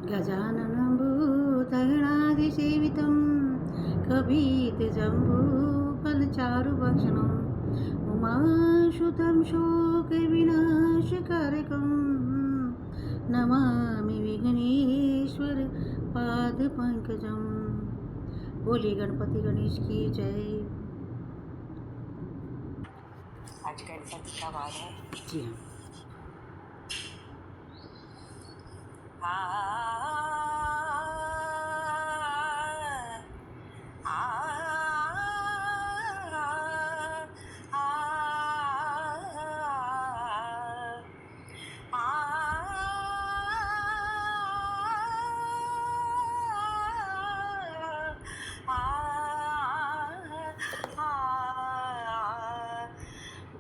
गजाननं भूतगणाधिसेवितं कपितजम्बूफलचारुभक्षणम् उमासुतं शोकविनाशकारकं नमामि विघ्नेश्वर पादपंकजम। बोलिए गणपति गणेश की जय। आज गणपति का वार है। जी हाँ।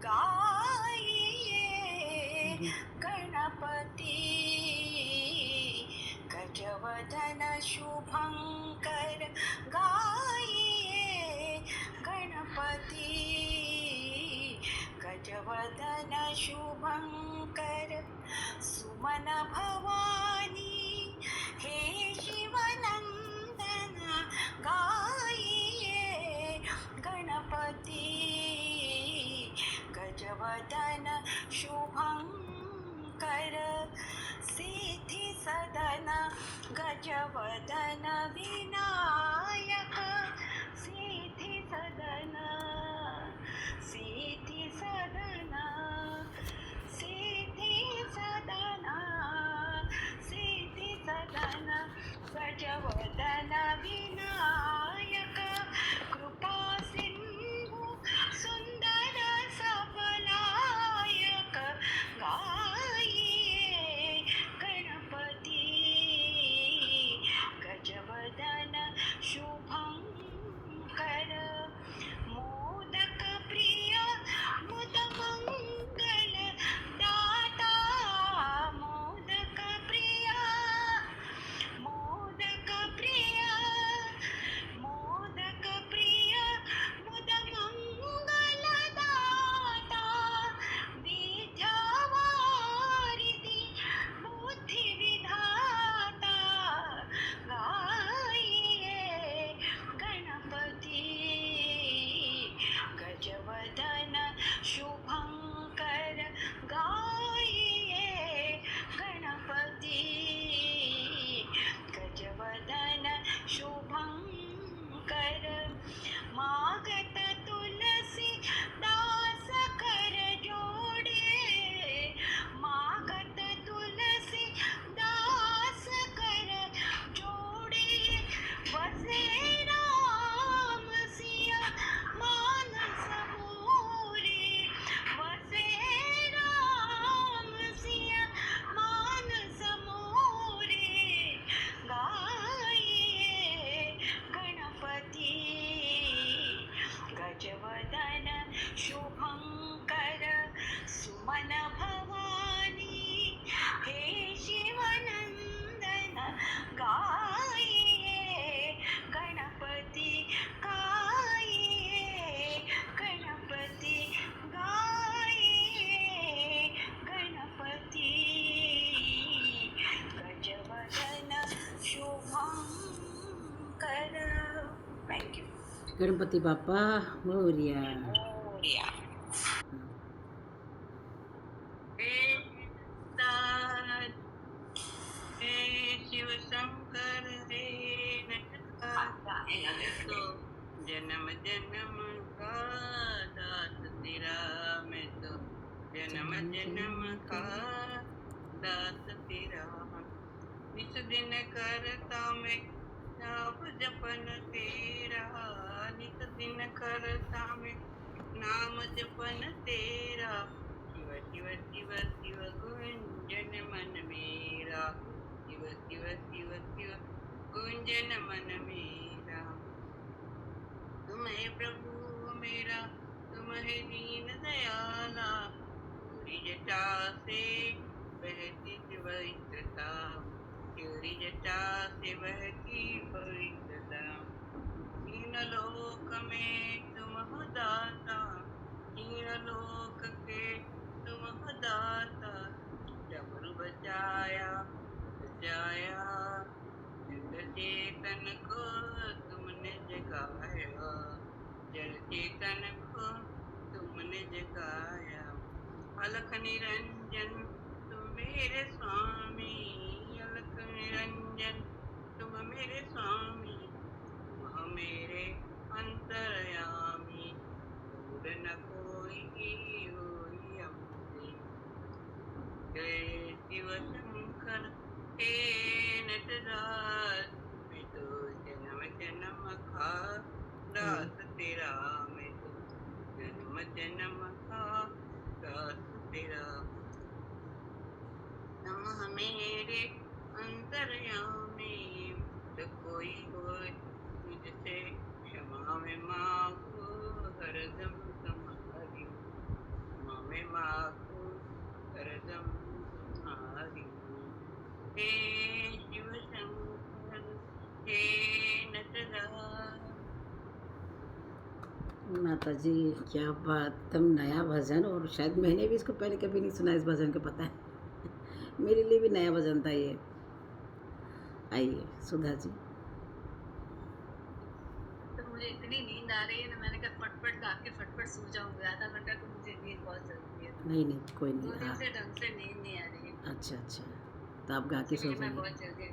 गाइए गणपति गजवदन शुभंकर, गाइए गणपति गजवदन शुभंकर। सुमन भवानी हे शिवनंदन, गाइए गणपति गजवदन शुभंकर। सिद्धि सदन गजवदन विनायक, सिद्धि सदन सिद्धि सदन सिद्धि सदन सिद्धि सदन गजवदन विनायक। कृपा सिंधु सुंदर सबलायक, गाइए गणपति गजवदन शुभंकर। मोदक प्रिय मुद मंगल दाता, मोदक प्रिय मोदक प्रिय मोदक प्रिय मुद मंगल दाता। विद्यावारिधि बुद्धि विधाता, गाइए गणपति गजवदन शुभंकर, गाइए गणपति गजवदन शुभंकर। मागत तुलसी दास कर जोड़े, मागत तुलसी दास कर जोड़े। बसे राम सिया मानस मोरे, बसे राम सिया मानस मोरे। गाइए गणपति गजवदन शुभंकर। सुमन भवानी हे शिवनंदन, गाइए गणपति गाइए गणपति गाइए गणपति गजवदन शुभंकर। Thank you. गणपति बापा मोरिया। मोरया। हे शिव शंकर रे नटराज, तो जन्म जन्म का दास तेरा, मैं तो जन्म जन्म का दास तेरा। निस दिन करता मैं नाम जपन तेरा, निस दिन करता मैं नाम जपन तेरा। शिव शिव शिव शिव गुंजन मन मेरा, शिव शिव शिव शिव गुंजन मन मेरा। तुम है प्रभु मेरा, तुम है दीन दयाला। पूरी जटा से बहती पवित्रता, पूरी जटा से बहती पवित्रता। तीन लोक में तुम हो दाता, तीन लोक के तुम हो दाता। डमरू बजाया बजाया चेतन को तुमने जगाया, जल चेतन को तुमने जगाया। अलख निरंजन तुम मेरे स्वामी, अलख निरंजन तुम मेरे स्वामी, तुम हो मेरे अंतर्यामी, दूर न कोई होई हमसे। जय शिव शंकर हे नटराज, मैं तो जन्म जन्म का दास तेरा, मैं तो जन्म जन्म का दास तेरा। तुम मेरे अंतर्यामी, तो कोई हो मुझसे क्षमा में मांगो, हरदम तुम्हारी हूँ, क्षमा में मांगो हरदम तुम्हारी हूँ। हे शिव शंकर हे नटराज। माता जी क्या बात, तुम नया भजन, और शायद मैंने भी इसको पहले कभी नहीं सुना, इस भजन का पता है। मेरे लिए भी नया भजन था ये। आइए सुधा जी। तो मुझे इतनी नींद आ रही है ना, मैंने कहा फटफट गा के फटफट सो जाऊंगी। आधा घंटा तो मुझे नींद बहुत जरूरी है। नहीं नहीं कोई 2 नहीं, दिन हाँ। से ढंग से नींद नहीं आ रही है, अच्छा अच्छा, तो आप गा के सो इसलिए मैं जाइए। बहुत जल्दी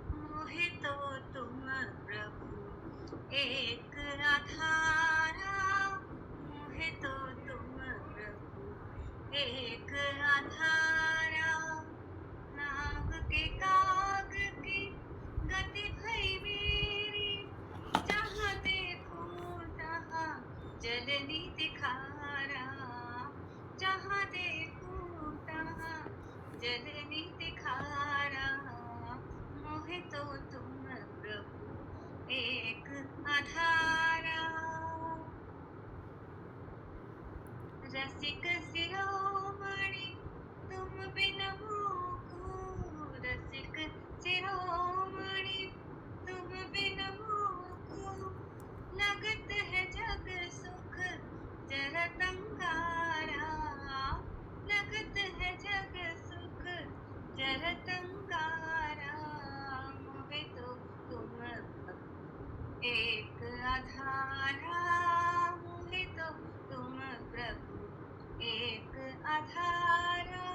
मोहे तो तुम प्रभु एक आधारा, मोहे तो तुम प्रभु एक आधारा, नाग के काग की गति भई मेरी, जहाँ देखूं तहाँ जलनी दिखारा, जहाँ देखूं तहाँ जलनी दिखारा, मोहे तो तुम प्रभु एक आधारा। रसिक शिरोमणि तुम बिन मोको, रसिक शिरोमणि तुम बिन मोको, लगत है जग सुख जरत अंगारा, लगत है जग सुख जरत अंगारा, मोहे तो तुम एक आधारा, मोहे तो तुम प्रभु एक आधारा।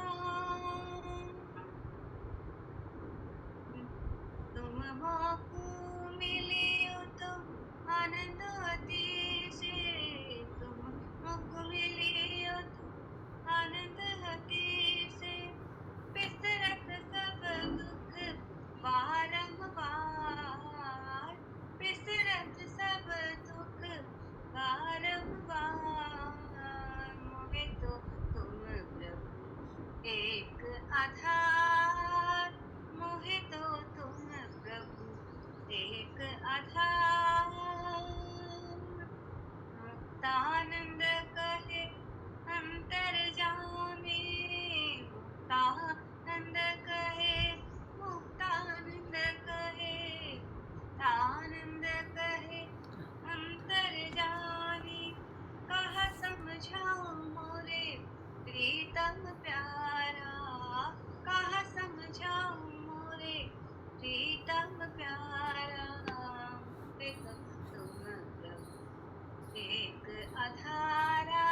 तुम मोको मिलियो तो आनंद अतिशय, तुम मोको मिलियो तो आनंद अतिशय, बिसरत सब दुख बारंबार, बिसरत सब दुख बारंबार, मोहे तो तुम प्रभु एक आधार, मोहे तो तुम प्रभु एक आधार। मुक्तानंद कहे अंतर्जामी, मुक्तानंद कहे, मुक्तानंद कहे, मुक्तानंद कहे अंतर्जामी, कहा समझाऊं मोरे प्रीतम प्यारा, कहा समझाऊं मोरे प्रीतम प्यारा, मोहे तो तुम प्रभु एक आधारा,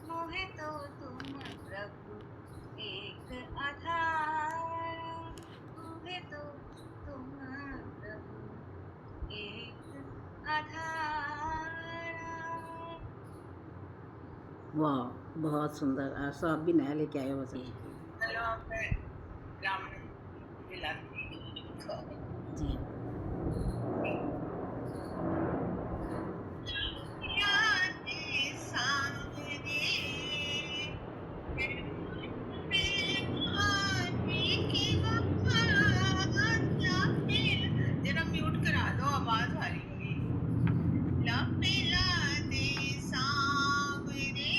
मोहे तो तुम प्रभु एक आधारा, मोहे तो तुम प्रभु एक आधारा। वाह बहुत सुंदर, आज तो आप भी नया लेके आए हो भजन। चलो अब मैं ब्राह्मण मिलाती हूँ। जी यादें सामने जरा म्यूट करा दो, आवाज आ रही होगी। लपेला दे सामने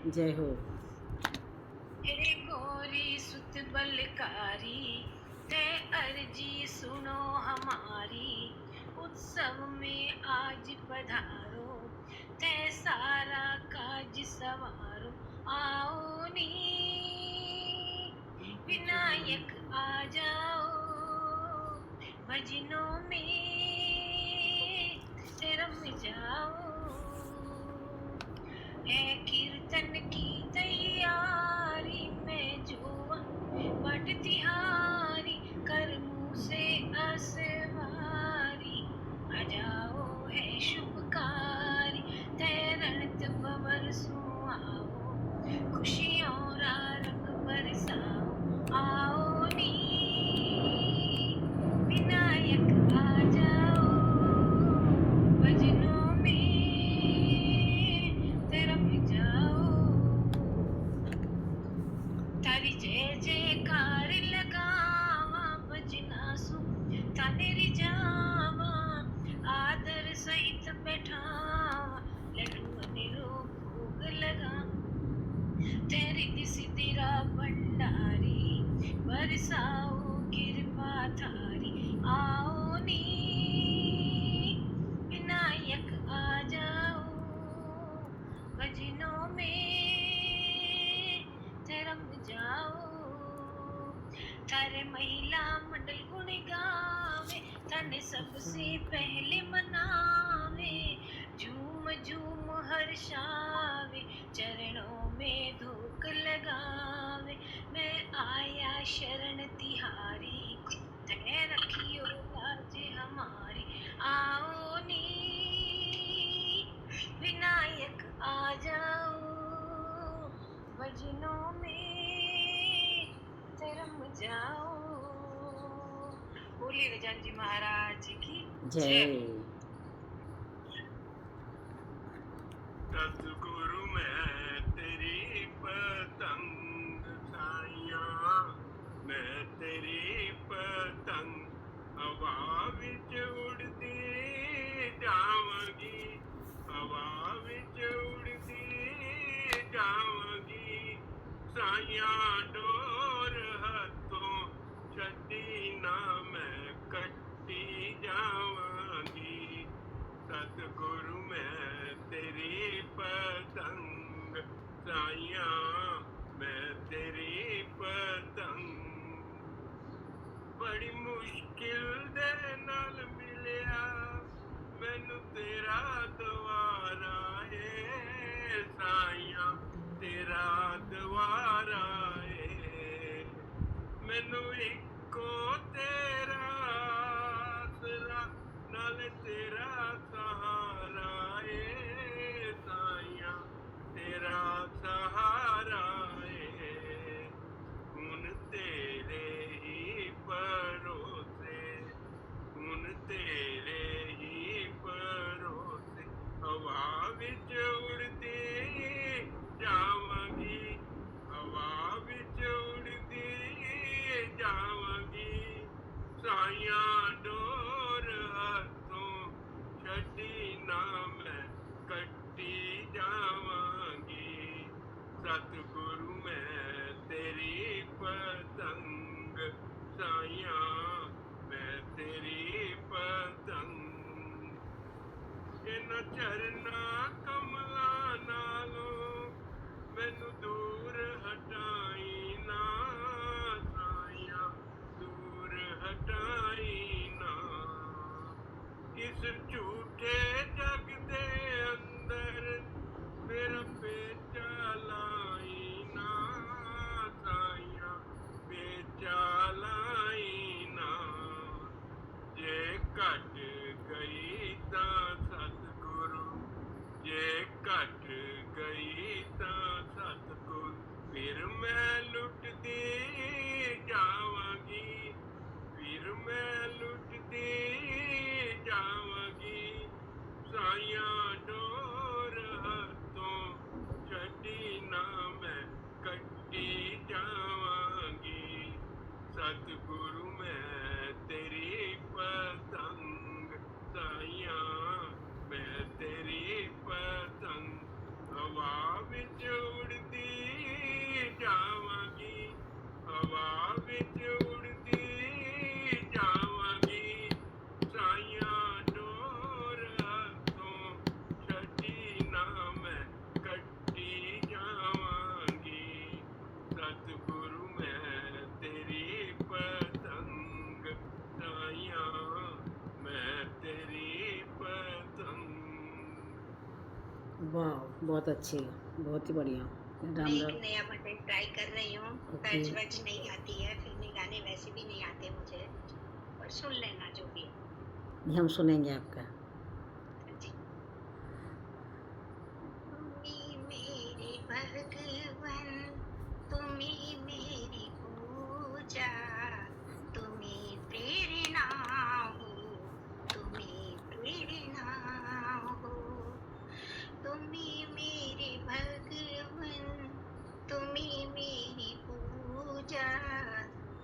जय हो। हे गोरी सुत बलकारी ते अर्जी सुनो हमारी, उत्सव में आज पधारो ते सारा काज सवारो। आओ नी विनायक आ जाओ, भजनों में ते रम जाओ। है कीर्तन की तैयारी में जुआ बट तिहारी, कर मुँह से असवारी आ जाओ है शुभकारी। तैरणत बवर सुहाओ, खुशियों रा रंग बरसाओ। आओ नी विनायक आ जाओ, भजनों में ते रम जाओ। तारी जय जयकार लगावा, भजना सु ताने रिझावा। आदर सहित बैठावा, लड्डू अनेरो भोग लगा। तेरी सिद्धिरा भंडारी, बरसाओ कृपा थारी। आओ नी विनायक आ जाओ, भजनों में ते रम जाओ। थारे महिला मंडल गुण गावे, तने सबसे पहले मनावे। झूम झूम हर्षावे, चरणों में धूक लगावे। मैं आया शरण तिहारी, तै रखियो लाज हमारी। आओ नी विनायक आ जाओ, भजनों में ते रम जाओ। बोलिए गजानन जी महाराज की जय। जय। सतगुरु मैं तेरी पतंग साइया, मैं तेरी पतंग हवा विच उड़दी जावांगी, हवा विच उड़दी जावांगी। साइया डोर हथों छड्डी ना मैं कट्टी जावांगी। सतगुरु मैं तेरी पतंग साइया, मैं तेरी पतंग। बड़ी मुश्किल दे नाल मिलिया मैनू तेरा द्वारा है साइया, तेरा द्वारा है। मैनू इको तेरा आसरा, नाल तेरा सहारा है साइया, तेरा सहारा है। हुन तेरे ही भरोसे, हुन तेरे ही भरोसे हवा विच उड़दी जावांगी, हवा विच उड़दी जावांगी। साइया डोर हथों छड्डी ना मैं कट्टी जावांगी। सतगुरु मैं तेरी पतंग साइया, मैं तेरी पतंग। इन चरना कमला नालों मैनू दूर हटाई ना साइया, दूर हटाई ना। इस झूठे जग दे अंदर मेरा पेचा लाई ना साइया, पेचा लाई ना। जे घट गई तां सतगुरु, जे घट गई तां सतगुरु, फिर मैं लुटदी जावांगी, फिर मैं लुटदी जावांगी। वाह, बहुत अच्छी, बहुत ही बढ़िया। मैं राम एक राम। नया भजन ट्राई कर रही हूँ। ओके। तर्ज वर्ज नहीं आती है, फिल्मी गाने वैसे भी नहीं आते मुझे, पर सुन लेना जो भी है। नहीं, हम सुनेंगे आपका। जी। तुम्ही मेरे भगवन, तुम्ही मेरी पूजा, तुम्ही प्रेरणा हो, तुम्ही प्रेरणा हो। तुम्ही मेरे भगवन, तुम्ही मेरी पूजा,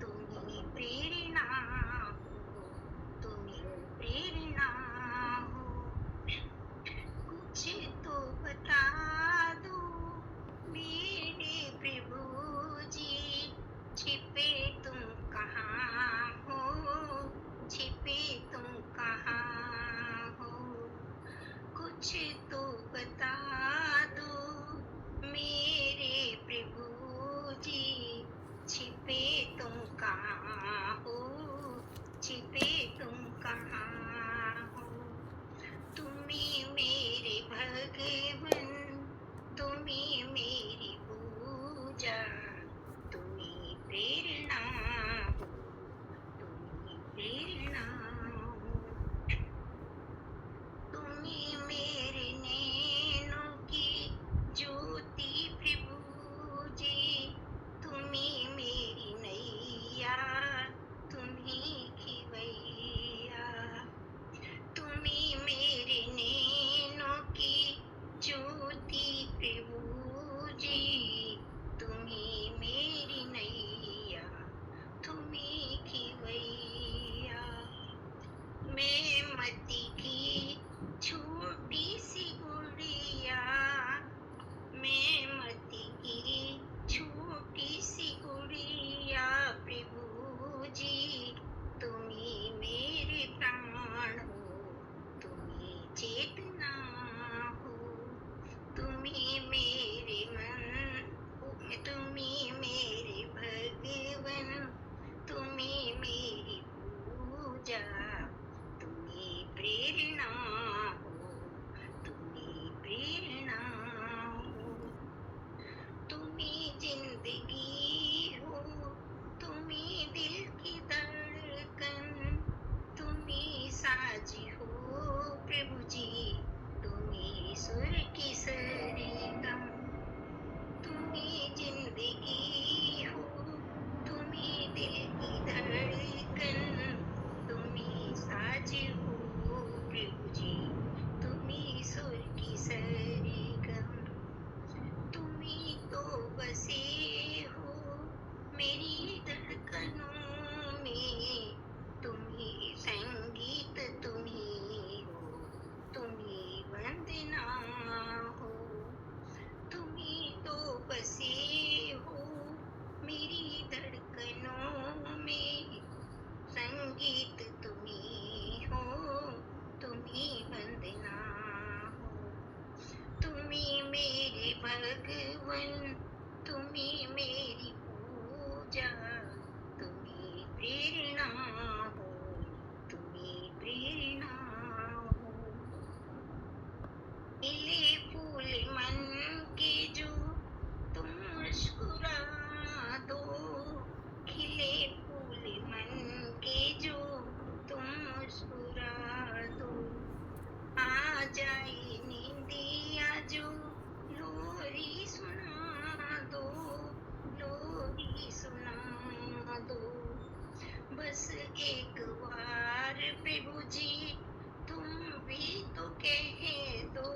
तुम्ही प्रेरणा हो, तुम्ही प्रेरणा हो। कुछ तो बता दो मेरे प्रभु जी, छिपे तुम कहाँ हो, छिपे तुम कहाँ हो। कुछ तो बता दो मेरे प्रभु जी, छिपे तुम कहाँ हो, छिपे तुम कहाँ हो। तुम्ही मेरे भगवन, तुम्ही मेरी पूजा, तुम्ही प्रेरणा हो, तुम्ही प्रेरणा हो। तुम्ही मेरे नैनों की ज्योति प्रभु जी, तुम्ही मेरी नैया, तुम्ही खिवैया। तुम्ही मेरे नैनों की ज्योति प्रभु जी, तुम्ही मेरी नैया, तुम्ही खिवैया। मैं मती की छोटी सी गुड़िया, मैं मती की छोटी सी गुड़िया प्रभु जी, तुम्ही मेरे प्राण हो, तुम्ही चेतना हो। तुम्ही मेरे मन, तुम्ही मेरे भगवन, तुम्ही मेरी पूजा, तुम्ही प्रेरणा हो, तुम्ही प्रेरणा हो। तुम्ही जिंदगी हो, तुम्ही दिल की धड़कन, तुम्ही साज हो प्रभु जी, तुम्ही सुर की सरगम। तुम्ही जिंदगी हो, तुम्ही दिल की धड़कन, तुम्ही साज हो प्रभु जी, तुम्ही सुर की सरगम। तुम्ही तो बसे हो मेरी धड़कनों में, तुम्ही संगीत तुम्ही हो, तुम्ही वंदना हो। तुम्ही तो बसे हो मेरी धड़कनों में, संगीत तुम्ही हो, तुम्ही वंदना हो। तुम्ही मेरे भगवन, तुम्ही मेरी पूजा, तुम्ही प्रेरणा हो, तुम्ही प्रेरणा हो। खिले फूल मन के जो तुम मुस्कुरा दो, खिले फूल मन के जो तुम मुस्कुरा दो। आ जाए नींदिया जो लोरी सुना दो, लोरी सुना दो। बस एक बार प्रभु जी तुम भी तो कह दो,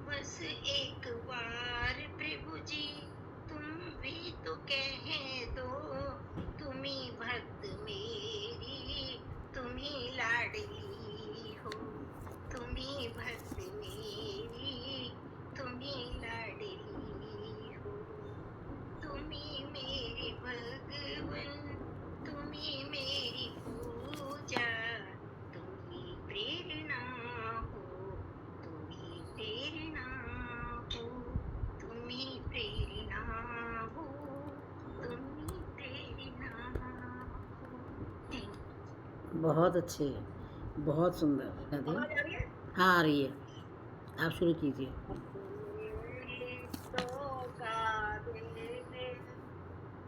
बस एक बार प्रभु जी तुम भी तो कह दो। तुम्ही भक्त मेरी, तुम्ही लाडली हो, तुम्ही भक्त मेरी, तुम्ही लाडली हो। तुम्ही मेरे भगवन, तुम्ही मेरी पूजा, तुम्ही प्रेरणा हो, तुम्ही प्रेरणा हो, तुम्ही प्रेरणा हो, तुम्ही प्रेरणा हो। Thank you. बहुत अच्छी है, बहुत सुंदर। राधे। आवाज आ रही है? हाँ, आ रही है, आप शुरू कीजिए। अपने धोखा देने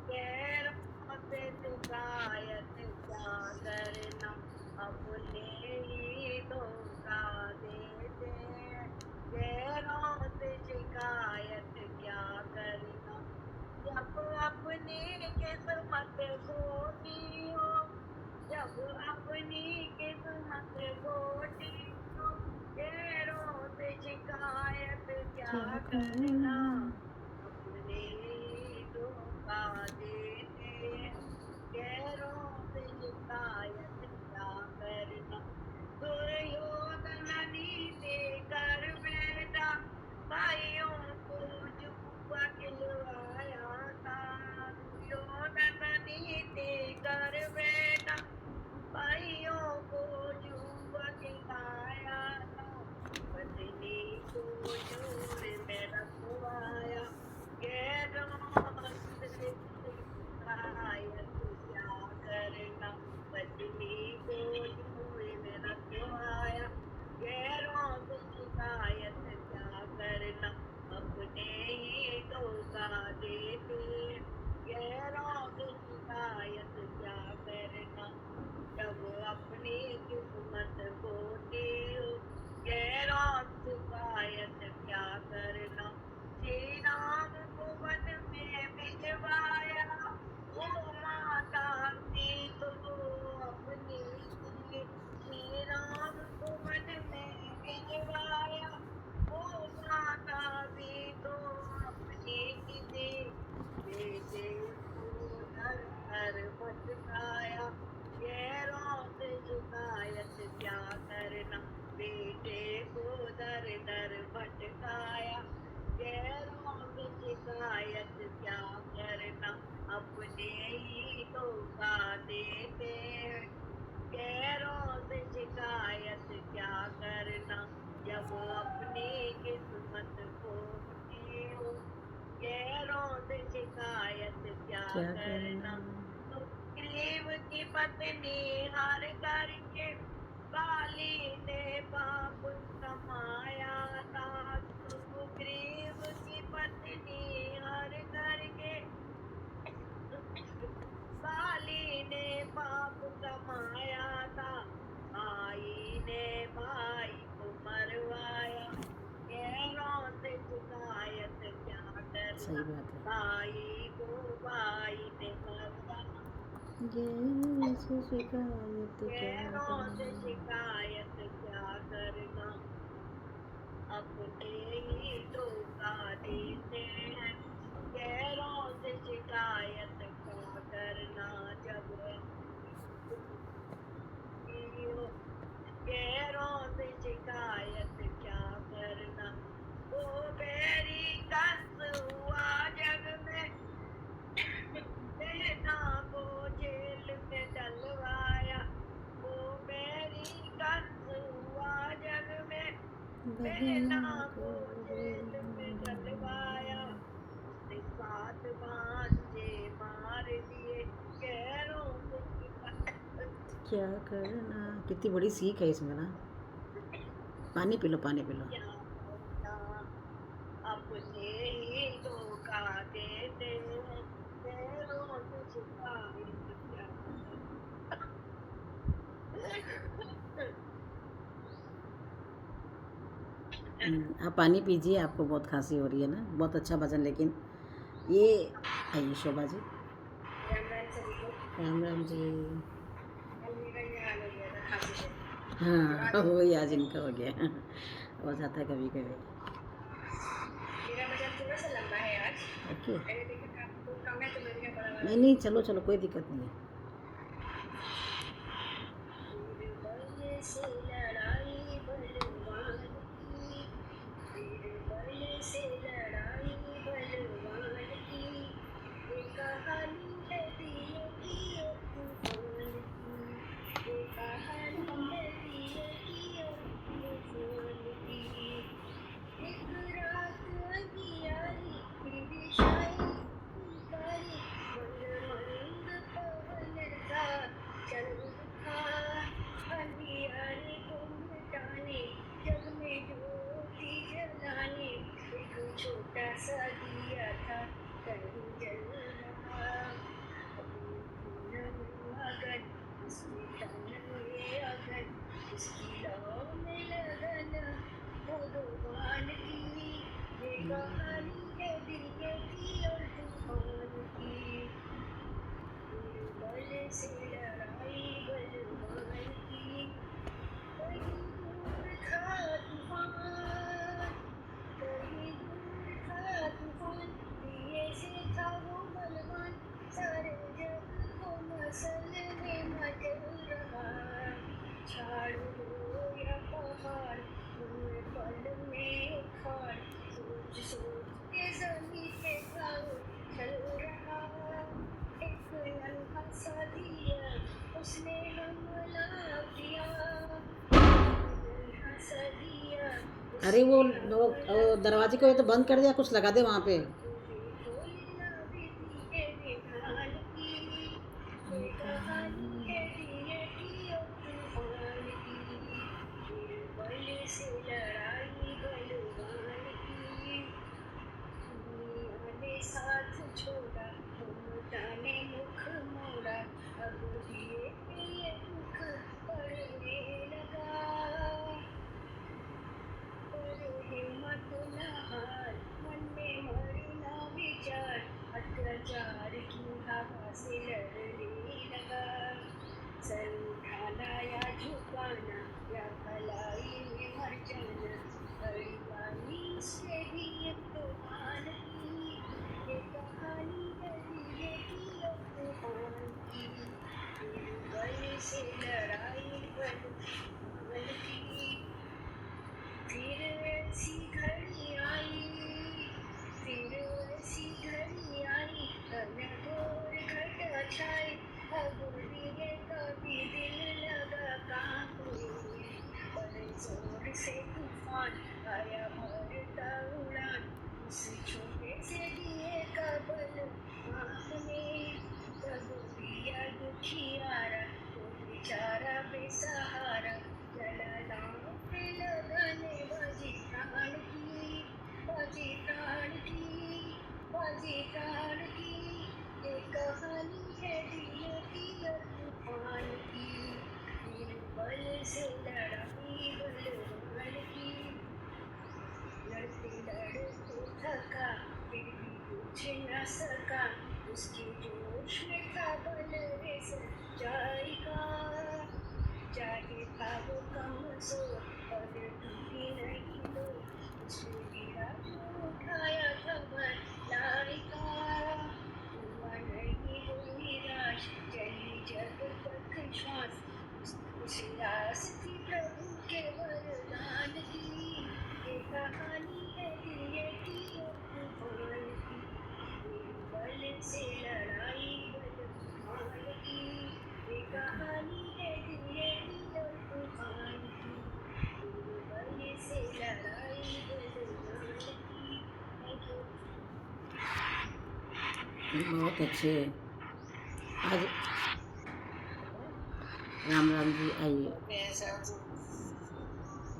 गैरों से शिकायत क्या करना, अपने ही धोखा देते हैं गैरों से शिकायत क्या करना। जब अपनी किस्मत खोटी हो, जब अपनी किस्मत खोटी हो, गैरों से शिकायत क्या करना, अपने ही धोखा देते हैं गैरों से शिकायत क्या करना। दुर्योधन नीति कर बैठा, भाइयों को जुआ खिलवाया था। दुर्योधन नीति कर बैठा, भाइयों को जुआ खिलाया था। पत्नी को जोर में रखवाया, गैरों से शिकायत क्या करना। पत्नी को जोर में रखवाया, गैरों से शिकायत क्या करना। अपने ही धोखा देते गैरों से शिकायत क्या करना। जब अपनी किस्मत खोती हो, गैरों से शिकायत क्या करना। श्री राम को वन में भिजवाया, वो माता सीता अपनी थी। श्री राम को वन में भिजवाया, वो माता सीता अपनी थी। बेटे को दर दर भटकाया, गैरों से शिकायत क्या करना। बेटे को दर दर भटकाया, गैरों से शिकायत क्या करना। अपने ही धोखा देते हैं गैरों से शिकायत क्या करना। जब अपनी किस्मत खोती हो, गैरों से शिकायत क्या क्या करना। करना। सुग्रीव की पत्नी हार करके बाली ने पाप कमाया था। सुग्रीव की पत्नी हार करके बाली ने पाप कमाया था। भाई ने भाई को मरवाया, गैरों से शिकायत क्या सही करना। बात है। भाई को भाई ने मरवाया, गैरों से शिकायत क्या गैरों से करना। शिकायत क्या करना। अपने ही धोखा देते हैं गैरों से शिकायत क्या करना। जब अपनी हो, गैरों से शिकायत क्या करना। वो बैरी कंस हुआ जग में, सेना को जेल में डलवाया। वो बैरी कंस हुआ जग में, सेना बहना को को जेल में डलवाया। उसने 7 भांजे मार दिए, गैरों से शिकायत क्या करना। कितनी बड़ी सीख है इसमें ना। पानी पी लो, पानी पी लो। क्या करना। अपने ही धोखा देते हैं गैरों से शिकायत क्या करना। आप पानी पीजिए, आपको बहुत खांसी हो रही है ना। बहुत अच्छा भजन, लेकिन ये आइए शोभा जी। राम राम जी। हाँ वही आज इनका हो गया। हो जाता है कभी कभी। मेरा भजन थोड़ा सा लंबा है आज। ओके। मैंने देखा आपको कम है तो मैंने बड़ा वाला। नहीं नहीं, चलो चलो, कोई दिक्कत नहीं है। बीरबल से लड़ाई बलवान की, बीरबल से लड़ाई बलवान की, ये कहानी है दिए की और तूफान की, ये कहानी है दिए की और तूफान की। एक रात अंधियारी फिर शायद कारी, मंद मंद पवन सा चल था। अंधियारी कहानी है दिल की और तूफान की, बल से लड़ाई बलवान की। कहीं दूर था तूफान, कहीं दूर था तूफान, दिए से था वो बलवान, सारे जग को मसल में मचल रहा। झाड़ हो या पहाड़, उनमें पल में उखाड़, सोच सोच के जमीन पे घाव चल रहा। एक नन्हा सा दिया उसने हमला किया, नन्हा सा दिया अरे वो उसने लोग हमला दरवाजे को तो बंद कर दिया, कुछ लगा दे वहाँ पे। से लड़ाई बलवान की, दुनिया ने साथ छोड़ा, ममता ने मुख मोड़ा, अब दिए के ये दुख पड़ने लगा। पर हिम्मत न हार, मन में मरना विचार, अत्याचार की हवा से लड़ने लगा। सर उठाना या झुकाना, या भलाई में मर जाना, बड़ी वाली से भी इम्तिहान की। ये कहानी है दिए की और तूफान की, बल से लड़ाई बलवान की। फिर ऐसी घड़ी आई, फिर ऐसी घड़ी आई, घनघोर घटा छाई, अब दिए का भी दिल लगा कांपने। बड़े जोर से तूफान आया भरता उड़ान, उस छोटे से दिए का बल आपने। तब दिया दुखियारा, वो बेचारा बेसहारा, जला लाओ पे लगाने बाजी प्राण की, बाजी प्राण की, बाजी प्राण की। ये कहानी है दिए की और तूफान की, बल से लड़ाई बलवान की। लड़ते लड़ते थका, फिर भी कुछ न सका, उसके जोश में था बल रे सच्चाई का। चाहे था वो कमजोर और टूटी नहीं तो, उसने गिरा जो उठाया था भलाई का। हुआ नहीं वो निराश, चली जब तक श्वास, उसे आस थी प्रभु के वरदान की। ये कहानी है दिए की और तूफान की, बल से लड़ाई बलवान की। ये कहानी है दिए की और तूफान की, बल से लड़ाई बलवान की। Thank you. बहुत अच्छे। आज राम राम जी, आइए कैसा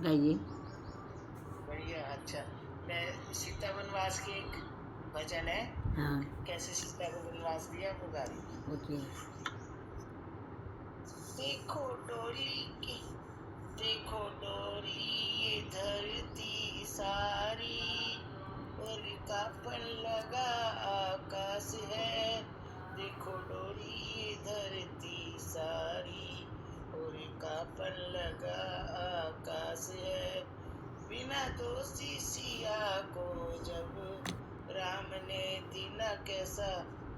गाइए। बढ़िया। अच्छा, मैं सीता वनवास की एक भजन है, हाँ कैसे सीता को वनवास दिया वो गा रही हूँ। ओके। देखो डोरी की, देखो डोरी ये धरती सारी, उल्कापन लगा आकाश है। देखो डोरी ये धरती सारी, उल्कापन लगा आकाश है। बिना दोषी सिया को जब राम ने दीना, कैसा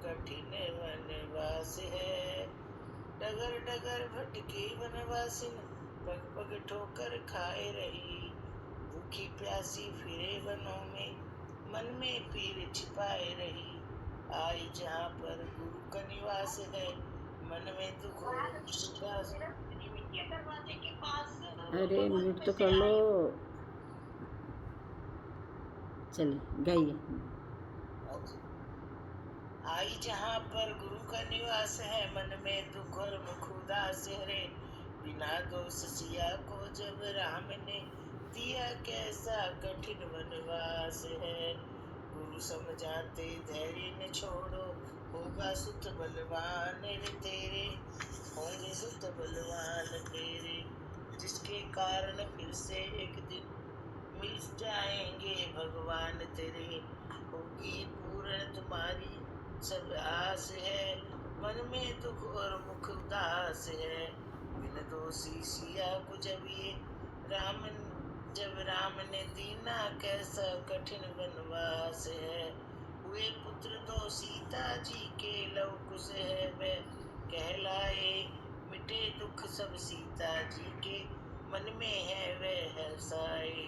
कठिन वनवास है। डगर डगर भटकी वनवासिन, पग पग ठोकर खाए रही। भूखी प्यासी फिरे वनों में, मन में पीर छिपाए रही। आई जहाँ पर गुरु का निवास है, मन में दुख और उदास। दरवाजे के पास अरे म्यूट तो कर लो। चलिए गाइए। आई जहाँ पर गुरु का निवास है, मन में दुख और मुख उदास है। बिना दोष सिया को जब राम ने दिया, कैसा कठिन वनवास है। गुरु समझाते धैर्य न छोड़ो, होगा सुत बलवान रे तेरे, होंगे सुत बलवान तेरे। जिसके कारण फिर से एक दिन मिल जाएंगे भगवान। भगवान तेरे, होगी पूर्ण तुम्हारी सब आस है। मन में दुख और मुख उदास है, बिन दोषी सिया को जब राम ने दीना, कैसा कठिन वनवास है। हुए पुत्र दो सीता जी के, लव कुश है वह कहलाए। मिटे दुख सब सीता जी के, मन में है वह हर्षाए।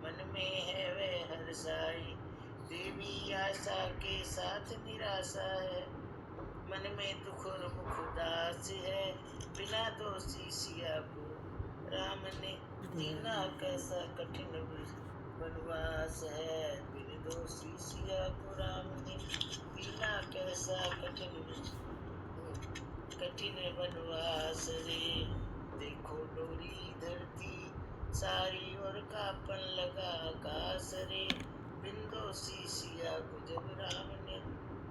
मन में है वह हर्षाए। देवी आशा के साथ निराशा है, मन में दुख और मुख उदास है। बिना दोषी सिया को राम ने दीना, कैसा कठिन वनवास है। बिन दोषी सिया को राम ने दीना, कैसा कठिन वनवास रे। देखो डोरी धरती सारी, और कापन लगा आकाश रे। बिन दोषी सिया को जब राम ने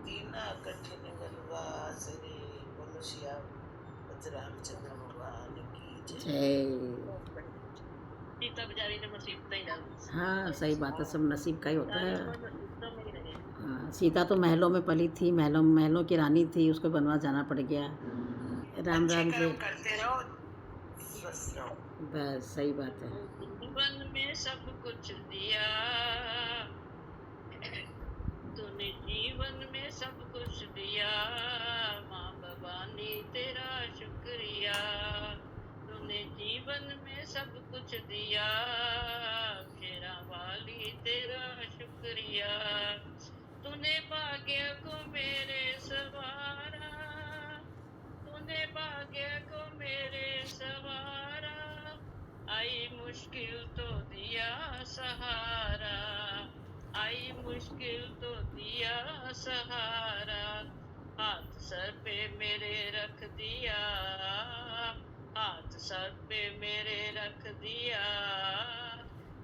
दीना, कठिन वनवास रे। बोलो सियावत रामचंद्र भगवान की जय। जय। सीता बेचारी ने मुसीबत ही डाल दी। हाँ सही बात है, सब नसीब का ही होता सारी है। उम्र मुसीबतों में ही रहे। हाँ, सीता तो महलों में पली थी, महलों की रानी थी, उसको बनवास जाना पड़ गया। राम अच्छे राम से कर्म करते रहो, स्वस्थ रहो। बस सही बात है। जीवन में सब कुछ दिया, तूने जीवन में सब कुछ दिया। माँ भवानी तेरा शुक्रिया, तूने जीवन में सब कुछ दिया। शेरा वाली तेरा शुक्रिया, तूने भाग्य को मेरे सवारा। तूने भाग्य को मेरे सवारा, आई मुश्किल तो दिया सहारा। आई मुश्किल तो दिया सहारा, हाथ सर पे मेरे रख दिया। हाथ सर पे मेरे रख दिया।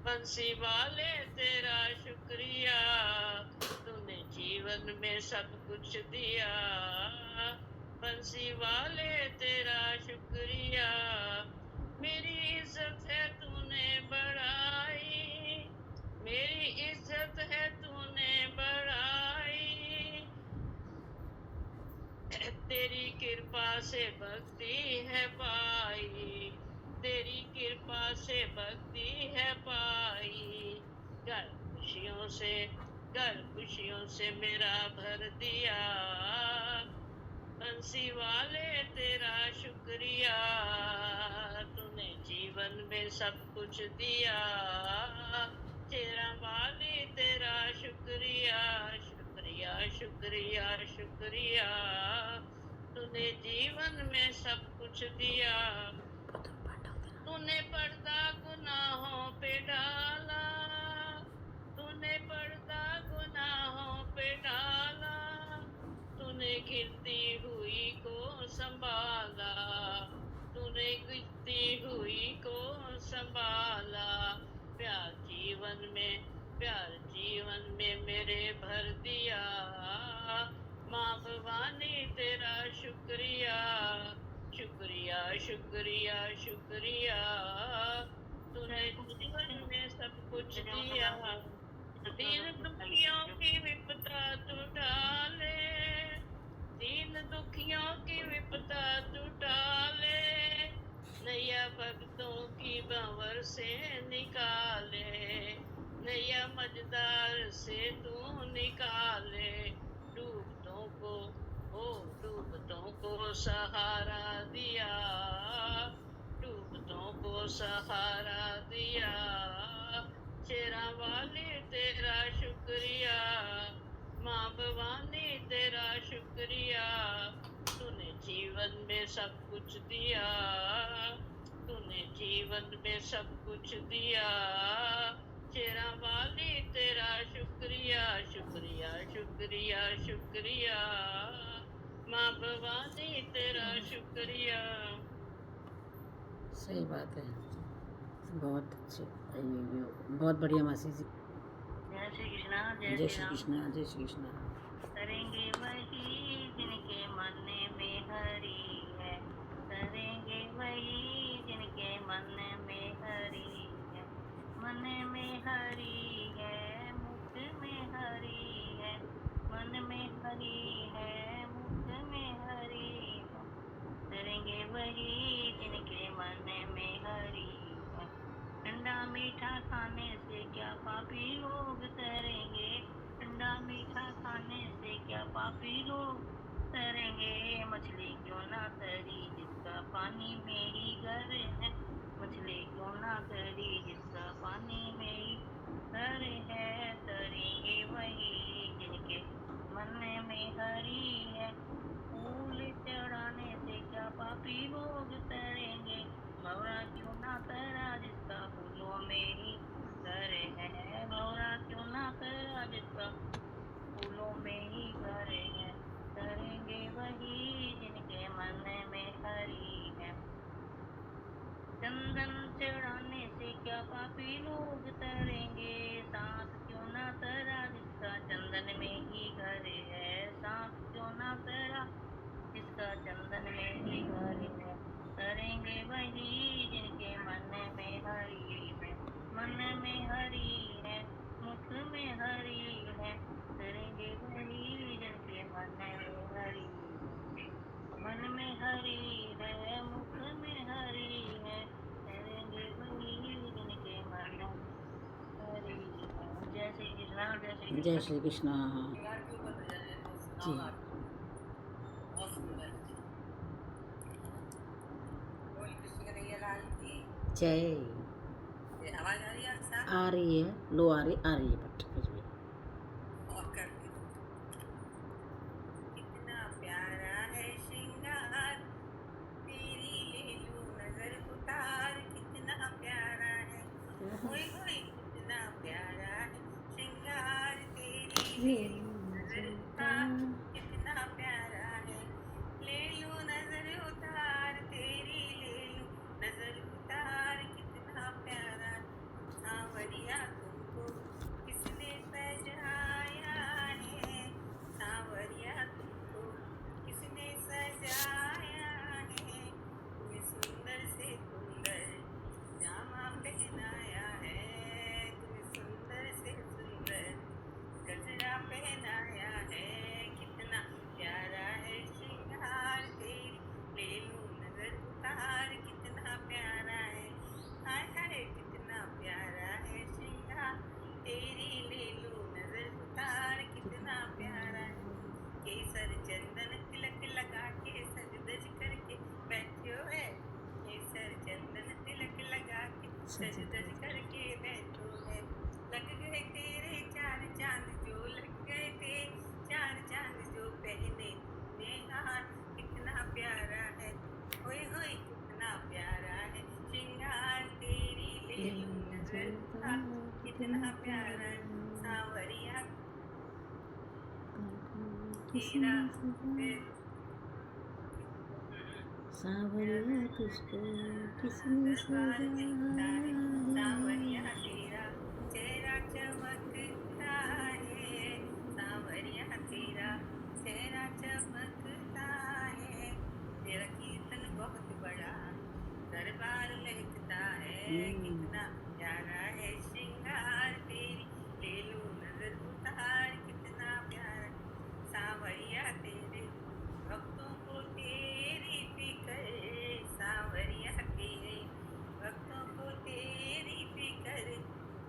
बंसी वाले तेरा शुक्रिया, तूने जीवन में सब कुछ दिया। बंसी वाले तेरा शुक्रिया, मेरी इज्जत है तूने बढ़ाई। मेरी इज्जत है तूने बढ़ाई। तेरी कृपा से भक्ति है पाई। तेरी कृपा से भक्ति है पाई। घर खुशियों से मेरा भर दिया। बंसी वाले तेरा शुक्रिया, तूने जीवन में सब कुछ दिया। शेरा वाली तेरा शुक्रिया, शुक्रिया शुक्रिया शुक्रिया, तूने जीवन में सब कुछ दिया। तूने पर्दा गुनाहों पे डाला। तूने पर्दा गुनाहों पे डाला। तूने गिरती हुई को संभाला। तूने गिरती हुई को संभाला। प्यार जीवन में मेरे भर दिया। माँ भवानी तेरा शुक्रिया, शुक्रिया शुक्रिया शुक्रिया, तूने जीवन में सब कुछ दिया। दीन दुखियों की विपदा तू टाले। दीन दुखियों की विपदा तू टाले। नैया भक्तों की भंवर से निकाले। नैया मझदार से तू निकाले। डूबतों को सहारा दिया। डूबतों को सहारा दिया। शेरा वाली तेरा शुक्रिया, माँ भवानी तेरा शुक्रिया, तूने जीवन में सब कुछ दिया। तूने जीवन में सब कुछ दिया। शेरा वाली तेरा शुक्रिया, शुक्रिया शुक्रिया शुक्रिया, माँ भवानी तेरा शुक्रिया। सही बात है, बहुत अच्छे, बहुत बढ़िया मासी जी। जय श्री कृष्णा। जय श्री कृष्णा, जय श्री कृष्णा। करेंगे वही जिनके मन में हरि है। करेंगे वही जिनके मन में हरि है। मन में हरि है, मुख हरी है, मन में हरी है, मुख में हरी है, तरेंगे वही जिनके मन में हरी है। ठंडा मीठा खाने से क्या पापी लोग तरेंगे, ठंडा मीठा खाने से क्या पापी लोग तरेंगे। मछली क्यों ना तरी जिसका पानी में ही घर है, मछली क्यों ना तरी जिसका पानी में ही घर है, तरेंगे वही जिनके मन में हरी है। फूल चढ़ाने से क्या पापी लोग तरेंगे, भंवरा क्यों ना तरा जिसका फूलों में ही घर है, भंवरा क्यों ना तरा जिसका फूलों में ही घर है, तरेंगे वही जिनके मन में हरी है। चंदन चढ़ाने से क्या पापी लोग तरेंगे, सांप क्यों ना तरा जिसका चंदन में ही घर है, सांप क्यों ना तरा जिसका चंदन में ही घर है, तरेंगे वही जिनके मन में हरी है। मन में हरी है, मुख में हरी है, तरेंगे वही जिनके मन में हरी है। मन में हरी है, मुख में हरी है, तरेंगे वही जिनके मन में हरी है। जय श्री कृष्ण, जय श्री जय कृष्ण। श्री कृष्ण। यार के ऊपर बजा रहे हैं, जी सुनाओ आप। बहुत सुंदर। बोल कृष्ण कन्हैया लाल की जय। ये आवाज आ रही है साहब? आ रही है, लो आ रही है बट कुछ भी। और कर दी। कितना प्यारा है श्रृंगार, तेरी ले लूं नजर उतार, कितना प्यारा है। ओए होए कितना प्यारा है श्रृंगार, तेरी ले लूं नजर उतार, कितना प्यारा है। ले लूं नजर उतार, तेरी ले लूं नजर उतार, कितना प्यारा। सांवरिया तुमको किसने सजाया है, सांवरिया तुमको किसने सजाया है। तुम्हें सुंदर से सुंदर जामा पहनाया है, तुम्हें सुंदर से सुंदर गजरा पहनाया है, कितना प्यारा है श्रृंगार, तेरी ले लूं नजर उतार, कितना प्यारा है। हाय हाय कितना प्यारा है श्रृंगार, तेरी ले लूं नजर उतार, कितना प्यारा है। केसर चंदन तिलक लगा के सज धज करके बैठे है, केसर चंदन तिलक लगा के सज धज करके बैठो है। लग गए तेरे चार चांद जो लग गए थे, चार चांद जो पहने तूने हाथ, कितना प्यारा है। ओए होए कितना प्यारा है श्रृंगार, तेरी ले लूं नजर उतार, कितना प्यारा है। सांवरिया तेरा सांवरिया तुझको किसने दरबार दिखता है, सांवरिया सजाया। तेरा चेहरा चमकता है, सांवरिया तेरा चेहरा चमकता है। तेरा कीर्तन बहुत बड़ा दरबार महकता है, कितना प्यारा है श्रृंगार, तेरी ले लूं नजर उतार, कितना प्यारा। सांवरिया तेरे भक्तों को तेरी फिक्र, सांवरिया तेरे भक्तों को तेरी फिक्र,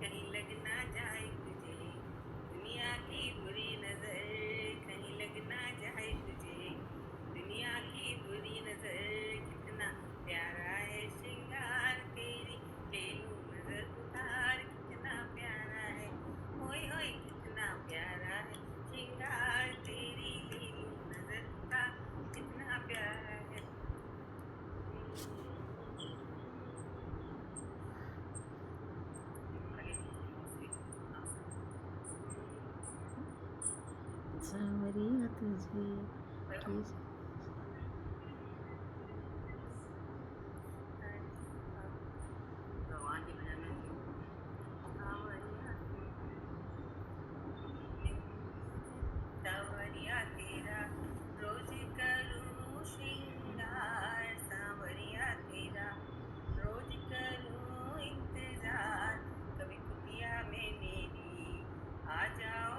कहीं लग ना जाए तुझे दुनिया की बुरी नजर, कहीं लग ना जाए तुझे दुनिया की बुरी नजर, कितना प्यारा है श्रृंगार, तेरी ले लूं नजर उतार, कितना प्यारा है। ओए होए कितना प्यारा है श्रृंगार, तेरी ले लूं नजर उतार, कितना प्यारा है। सांवरिया तुझे किस भगवान के भजन में सांवरिया सांवरिया तेरा रोज करूं श्रृंगार, सांवरिया तेरा रोज करूं इंतजार, कभी कुटिया में मेरी आ जाओ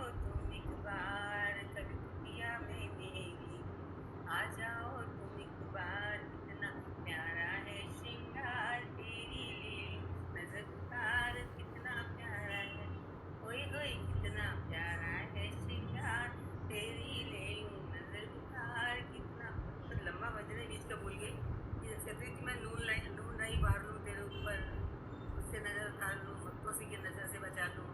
माफी की नजर से बचा लूं।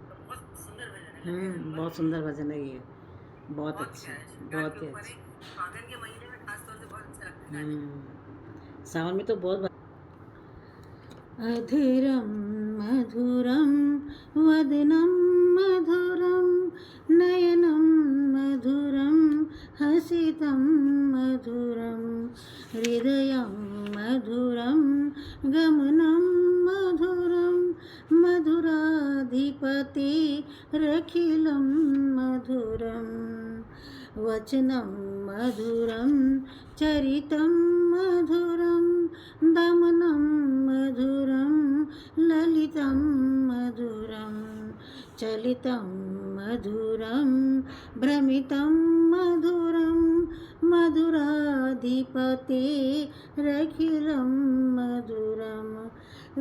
तो बहुत सुंदर भजन है, बहुत सुंदर भजन है ये, बहुत बहुत अच्छा, प्यारा है। बहुत के ही ऊपर अच्छा। एक फागुन के महीने में खास तौर से बहुत अच्छा लगता है। सावन में तो बहुत अधीरं मधुरं वदनं मधुरं नयनं मधुरं हसितं मधुरं हृदयं मधुरं गमनं मधुरं मधुराधिपतिरखिलं मधुरं वचनं मधुरं चरितं मधुरं दमनं मधुरं ललितं मधुरं चलितं मधुरं भ्रमितं मधुरं मधुराधिपतिरखिलं मधुरं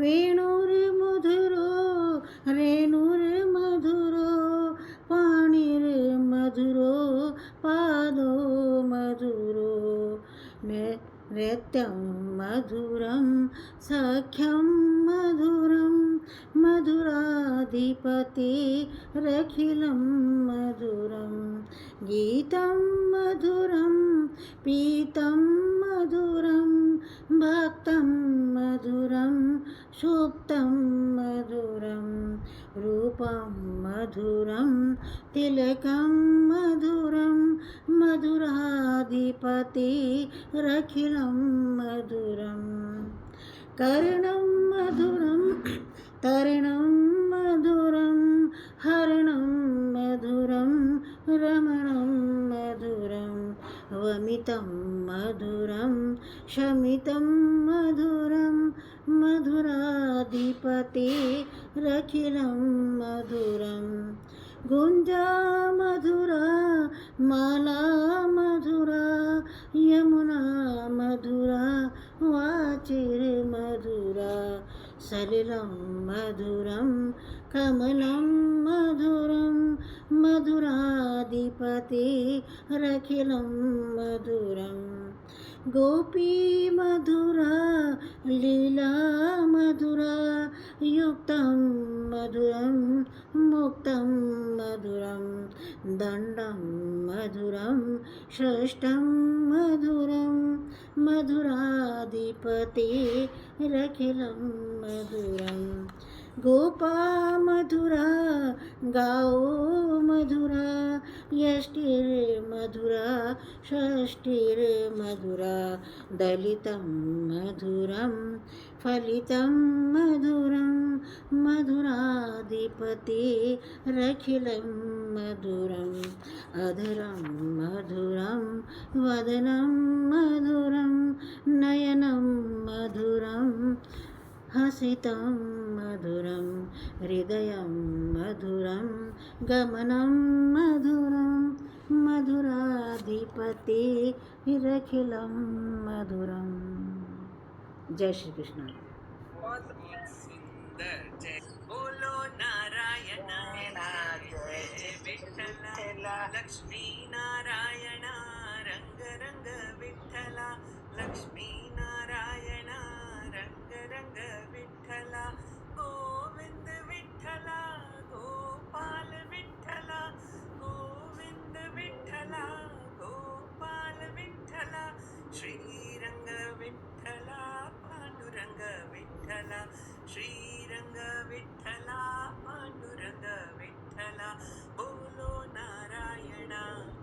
वेणुर्मधुरो रेणुर्मधुरो पाणिर्मधुरो पादो मधुरो नृत्यं मधुरं सख्यं मधुरं मधुराधिपतिरखिलं मधुरं गीतं मधुरं पीतं मधुरं भक्तं मधुरं सुप्तं मधुरं रूपं मधुरं तिलकं मधुरं मधुराधिपतिरखिलं मधुरं कर्णं मधुरं तरणं मधुरं हरणं मधुरं रमणं मधुरं वमितं मधुरं शमितं मधुरं मधुराधिपतिरखिलं मधुरं गुञ्जा मधुरा माला मधुरा यमुना मधुरा वाचिर्मधुरा सलिलं मधुरं कमलं मधुरं मधुराधिपतिरखिलं मधुरं गोपी मधुरा लीला मधुरा युक्तं मधुरं मुक्तं मधुरं दण्डं मधुरं षष्ठं मधुरं मधुराधिपतिरखिलं मधुरं गोपा मधुरा गाओ मधुरा यष्टिर्मधुरा षष्टिर्मधुरा दलितं मधुरं फलितं मधुरं मधुराधिपतिरखिलं मधुरम् अधरं मधुरं वदनं मधुरं नयनं मधुरं हसितं मधुरं हृदयं मधुरं गमनं मधुरं मधुराधिपतिरखिलं मधुरं। जय श्री कृष्ण। बहुत सुंदर। जय बोलो नारायण जय विठ्ठला लक्ष्मी नारायण रंग रंग विठ्ठला लक्ष्मी नारायण रंग रंग विठ्ठला गोविंद विठ्ठला गोपाल विठ्ठला गोविंद विठ्ठला गोपाल विठ्ठला श्रीरंग विठ्ठला पांडुरंग विठ्ठला श्रीरंग विठ्ठला पांडुरंग विठ्ठला बोलो नारायण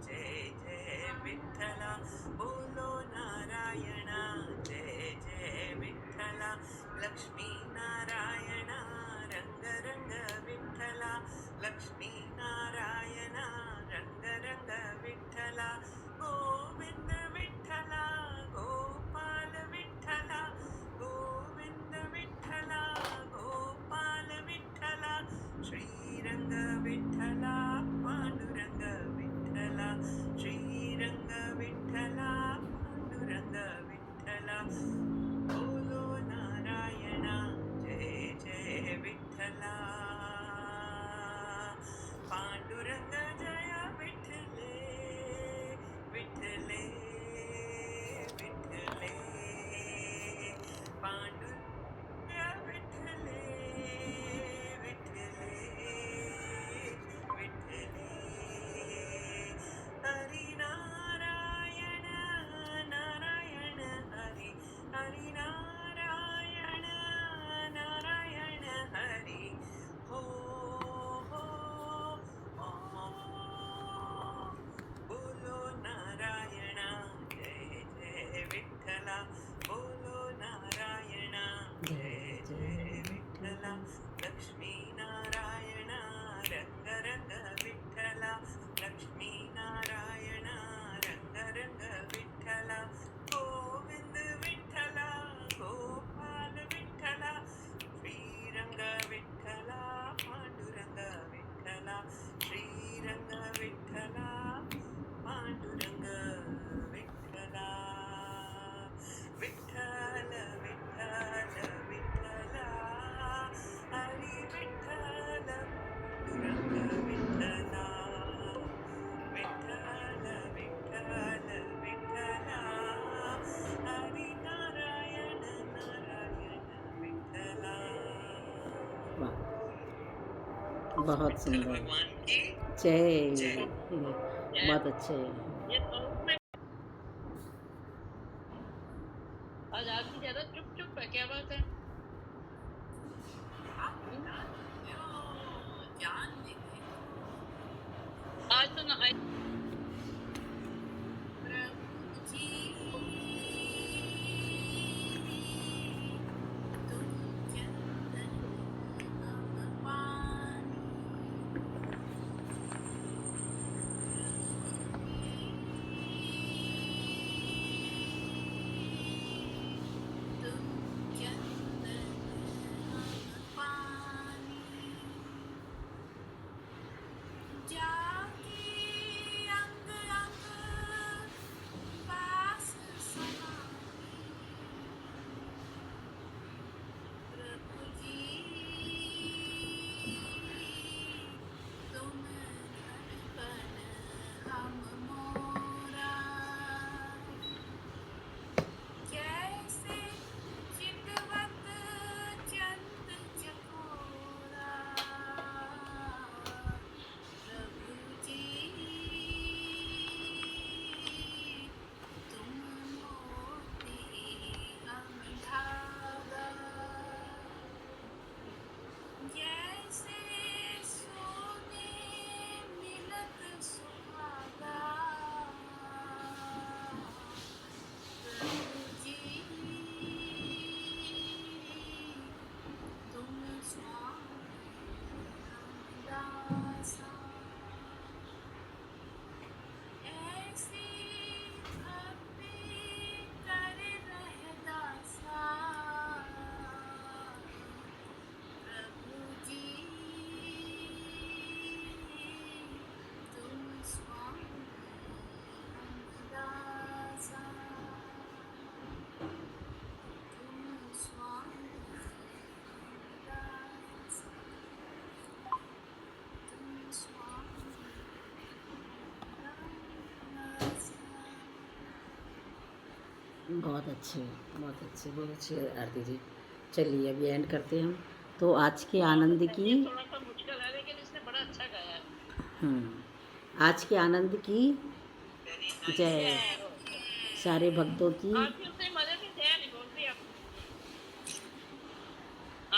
जय जय विठ्ठला बोलो नारायण जय जय विठ्ठला लक्ष्मी नारायण रंग रंग विठ्ठला लक्ष्मी नारायण रंग रंग विठ्ठला गोविंद विठ्ठला गोपाल विठ्ठला गोविंद विठ्ठला गोपाल विठ्ठला श्रीरंग विठ्ठला पांडुरंग विठ्ठला श्रीरंग विठ्ठला पांडुरंग विठ्ठला बोलो नारायण जय जय विठ्ठला पांडुरंग जय विठ्ठले विठ्ठले विठ्ठले पांडुरंग विठ्ठले बहुत विठल सुंदर। भगवान की जय। जय। बहुत अच्छे। ये तो मैं आज आदमी ज्यादा चुप चुप है, क्या बात है? आज तो ना बहुत अच्छे, बहुत अच्छे, बहुत अच्छी आरती जी। चलिए अभी एंड करते हैं हम। तो आज के आनंद की ये थोड़ा सा मुश्किल है, लेकिन इसने बड़ा अच्छा गाया है। आज के आनंद की जय। जय हो। सारे भक्तों की आरती उसने